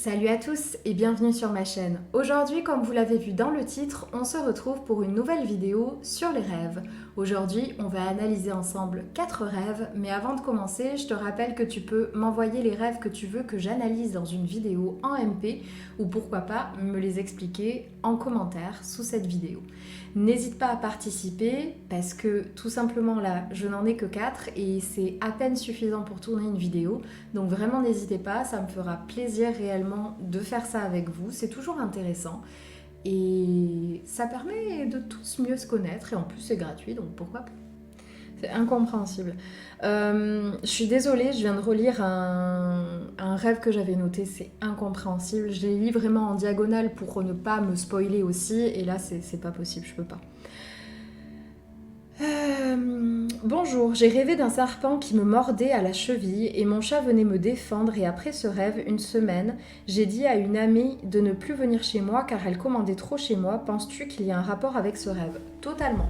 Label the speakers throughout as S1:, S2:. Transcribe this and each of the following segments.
S1: Salut à tous et bienvenue sur ma chaîne. Aujourd'hui, comme vous l'avez vu dans le titre, on se retrouve pour une nouvelle vidéo sur les rêves. Aujourd'hui, on va analyser ensemble 4 rêves, mais avant de commencer, je te rappelle que tu peux m'envoyer les rêves que tu veux que j'analyse dans une vidéo en MP ou pourquoi pas me les expliquer en commentaire sous cette vidéo. N'hésite pas à participer parce que tout simplement là, je n'en ai que 4 et c'est à peine suffisant pour tourner une vidéo. Donc vraiment n'hésitez pas, ça me fera plaisir réellement de faire ça avec vous. C'est toujours intéressant et ça permet de tous mieux se connaître et en plus c'est gratuit donc pourquoi pas. C'est incompréhensible. Je suis désolée, je viens de relire un rêve que j'avais noté, c'est incompréhensible. Je l'ai lu vraiment en diagonale pour ne pas me spoiler aussi, et là c'est pas possible, je peux pas. Bonjour, j'ai rêvé d'un serpent qui me mordait à la cheville et mon chat venait me défendre et après ce rêve, une semaine, j'ai dit à une amie de ne plus venir chez moi car elle commandait trop chez moi. Penses-tu qu'il y a un rapport avec ce rêve? Totalement.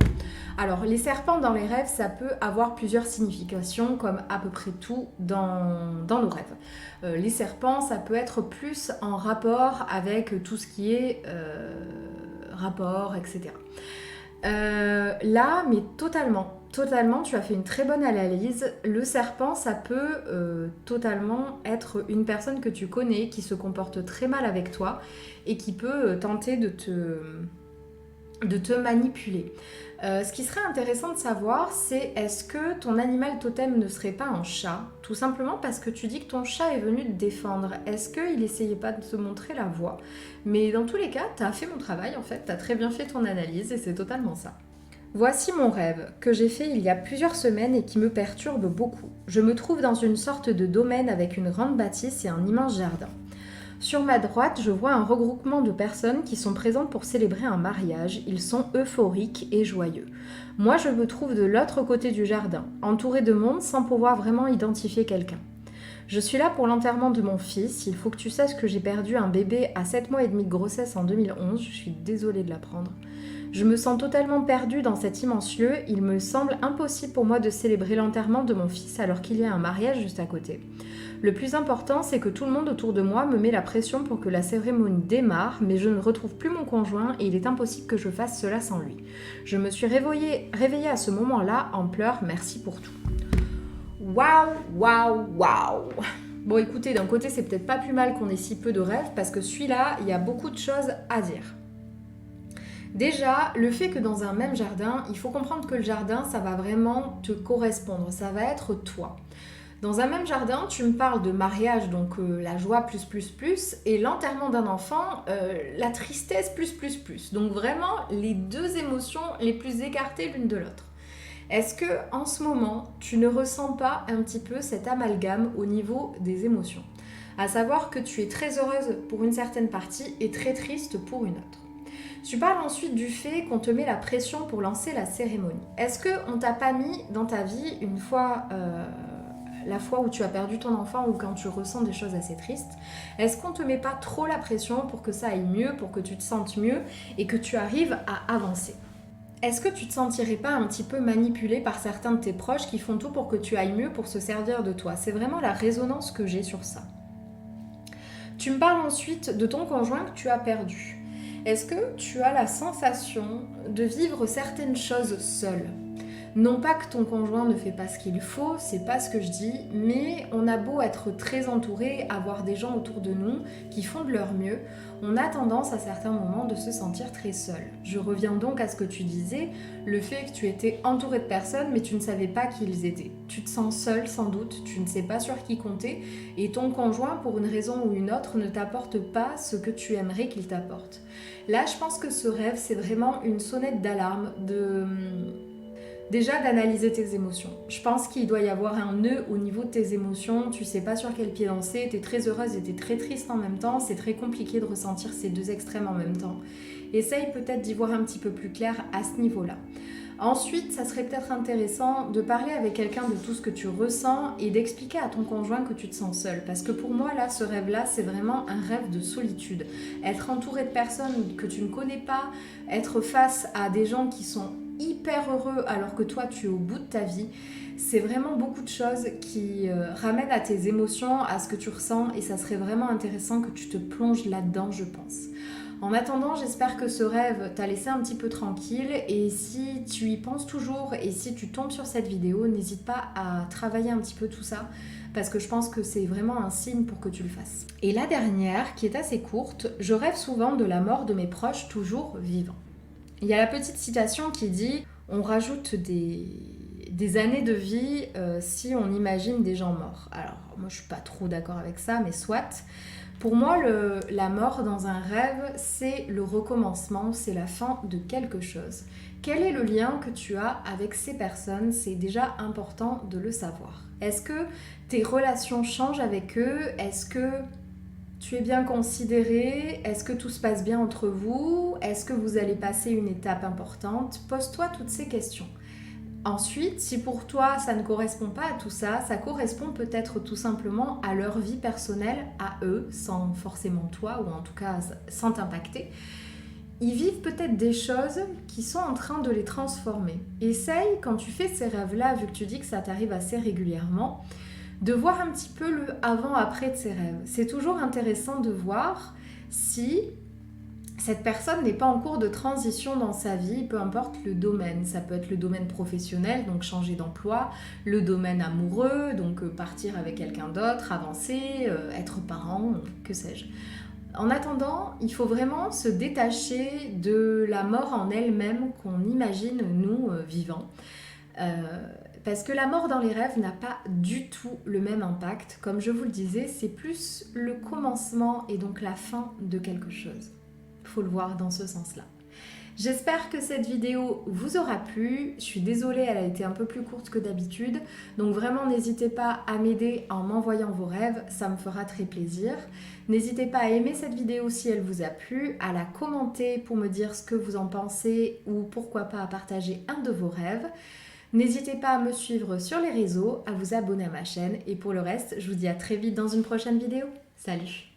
S1: Alors, les serpents dans les rêves, ça peut avoir plusieurs significations comme à peu près tout dans nos rêves. Les serpents, ça peut être plus en rapport avec tout ce qui est rapport, etc. Là, mais totalement, tu as fait une très bonne analyse. Le serpent, ça peut totalement être une personne que tu connais, qui se comporte très mal avec toi et qui peut tenter de te manipuler. Ce qui serait intéressant de savoir, c'est est-ce que ton animal totem ne serait pas un chat? Tout simplement parce que tu dis que ton chat est venu te défendre. Est-ce qu'il essayait pas de te montrer la voie? Mais dans tous les cas, tu as fait mon travail en fait, tu as très bien fait ton analyse et c'est totalement ça. Voici mon rêve, que j'ai fait il y a plusieurs semaines et qui me perturbe beaucoup. Je me trouve dans une sorte de domaine avec une grande bâtisse et un immense jardin. Sur ma droite, je vois un regroupement de personnes qui sont présentes pour célébrer un mariage. Ils sont euphoriques et joyeux. Moi, je me trouve de l'autre côté du jardin, entourée de monde sans pouvoir vraiment identifier quelqu'un. Je suis là pour l'enterrement de mon fils. Il faut que tu saches que j'ai perdu un bébé à 7 mois et demi de grossesse en 2011. Je suis désolée de l'apprendre. Je me sens totalement perdue dans cet immense lieu. Il me semble impossible pour moi de célébrer l'enterrement de mon fils alors qu'il y a un mariage juste à côté. Le plus important, c'est que tout le monde autour de moi me met la pression pour que la cérémonie démarre, mais je ne retrouve plus mon conjoint et il est impossible que je fasse cela sans lui. Je me suis réveillée à ce moment-là en pleurs, merci pour tout. Waouh, waouh, waouh! Bon écoutez, d'un côté c'est peut-être pas plus mal qu'on ait si peu de rêves parce que celui-là, il y a beaucoup de choses à dire. Déjà, le fait que dans un même jardin, il faut comprendre que le jardin, ça va vraiment te correspondre, ça va être toi. Dans un même jardin, tu me parles de mariage, donc la joie plus, et l'enterrement d'un enfant, la tristesse plus. Donc vraiment, les deux émotions les plus écartées l'une de l'autre. Est-ce que en ce moment, tu ne ressens pas un petit peu cet amalgame au niveau des émotions? À savoir que tu es très heureuse pour une certaine partie et très triste pour une autre. Tu parles ensuite du fait qu'on te met la pression pour lancer la cérémonie. Est-ce qu'on t'a pas mis dans ta vie une fois... la fois où tu as perdu ton enfant ou quand tu ressens des choses assez tristes, est-ce qu'on te met pas trop la pression pour que ça aille mieux, pour que tu te sentes mieux et que tu arrives à avancer? Est-ce que tu te sentirais pas un petit peu manipulé par certains de tes proches qui font tout pour que tu ailles mieux, pour se servir de toi? C'est vraiment la résonance que j'ai sur ça. Tu me parles ensuite de ton conjoint que tu as perdu. Est-ce que tu as la sensation de vivre certaines choses seule? Non pas que ton conjoint ne fait pas ce qu'il faut, c'est pas ce que je dis, mais on a beau être très entouré, avoir des gens autour de nous qui font de leur mieux, on a tendance à certains moments de se sentir très seul. Je reviens donc à ce que tu disais, le fait que tu étais entouré de personnes mais tu ne savais pas qui ils étaient. Tu te sens seul sans doute, tu ne sais pas sur qui compter et ton conjoint pour une raison ou une autre ne t'apporte pas ce que tu aimerais qu'il t'apporte. Là je pense que ce rêve c'est vraiment une sonnette d'alarme Déjà d'analyser tes émotions. Je pense qu'il doit y avoir un nœud au niveau de tes émotions, tu sais pas sur quel pied danser, t'es très heureuse et t'es très triste en même temps, c'est très compliqué de ressentir ces deux extrêmes en même temps. Essaye peut-être d'y voir un petit peu plus clair à ce niveau-là. Ensuite, ça serait peut-être intéressant de parler avec quelqu'un de tout ce que tu ressens et d'expliquer à ton conjoint que tu te sens seule. Parce que pour moi, là, ce rêve-là, c'est vraiment un rêve de solitude. Être entouré de personnes que tu ne connais pas, être face à des gens qui sont hyper heureux alors que toi tu es au bout de ta vie. C'est vraiment beaucoup de choses qui ramènent à tes émotions, à ce que tu ressens, et ça serait vraiment intéressant que tu te plonges là-dedans, je pense. En attendant, j'espère que ce rêve t'a laissé un petit peu tranquille, et si tu y penses toujours et si tu tombes sur cette vidéo, n'hésite pas à travailler un petit peu tout ça, parce que je pense que c'est vraiment un signe pour que tu le fasses. Et la dernière, qui est assez courte, je rêve souvent de la mort de mes proches toujours vivants. Il y a la petite citation qui dit « On rajoute des années de vie si on imagine des gens morts ». Alors, moi je suis pas trop d'accord avec ça, mais soit. Pour moi, la mort dans un rêve, c'est le recommencement, c'est la fin de quelque chose. Quel est le lien que tu as avec ces personnes? C'est déjà important de le savoir. Est-ce que tes relations changent avec eux? Est-ce que tu es bien considéré? Est-ce que tout se passe bien entre vous? Est-ce que vous allez passer une étape importante? Pose-toi toutes ces questions. Ensuite, si pour toi ça ne correspond pas à tout ça, ça correspond peut-être tout simplement à leur vie personnelle, à eux, sans forcément toi, ou en tout cas sans t'impacter. Ils vivent peut-être des choses qui sont en train de les transformer. Essaye, quand tu fais ces rêves-là, vu que tu dis que ça t'arrive assez régulièrement, de voir un petit peu le avant-après de ces rêves. C'est toujours intéressant de voir si cette personne n'est pas en cours de transition dans sa vie, peu importe le domaine. Ça peut être le domaine professionnel, donc changer d'emploi, le domaine amoureux, donc partir avec quelqu'un d'autre, avancer, être parent, que sais-je. En attendant, il faut vraiment se détacher de la mort en elle-même qu'on imagine, nous, vivants. Parce que la mort dans les rêves n'a pas du tout le même impact. Comme je vous le disais, c'est plus le commencement et donc la fin de quelque chose. Il faut le voir dans ce sens-là. J'espère que cette vidéo vous aura plu. Je suis désolée, elle a été un peu plus courte que d'habitude. Donc vraiment, n'hésitez pas à m'aider en m'envoyant vos rêves, ça me fera très plaisir. N'hésitez pas à aimer cette vidéo si elle vous a plu, à la commenter pour me dire ce que vous en pensez ou pourquoi pas à partager un de vos rêves. N'hésitez pas à me suivre sur les réseaux, à vous abonner à ma chaîne et pour le reste, je vous dis à très vite dans une prochaine vidéo. Salut!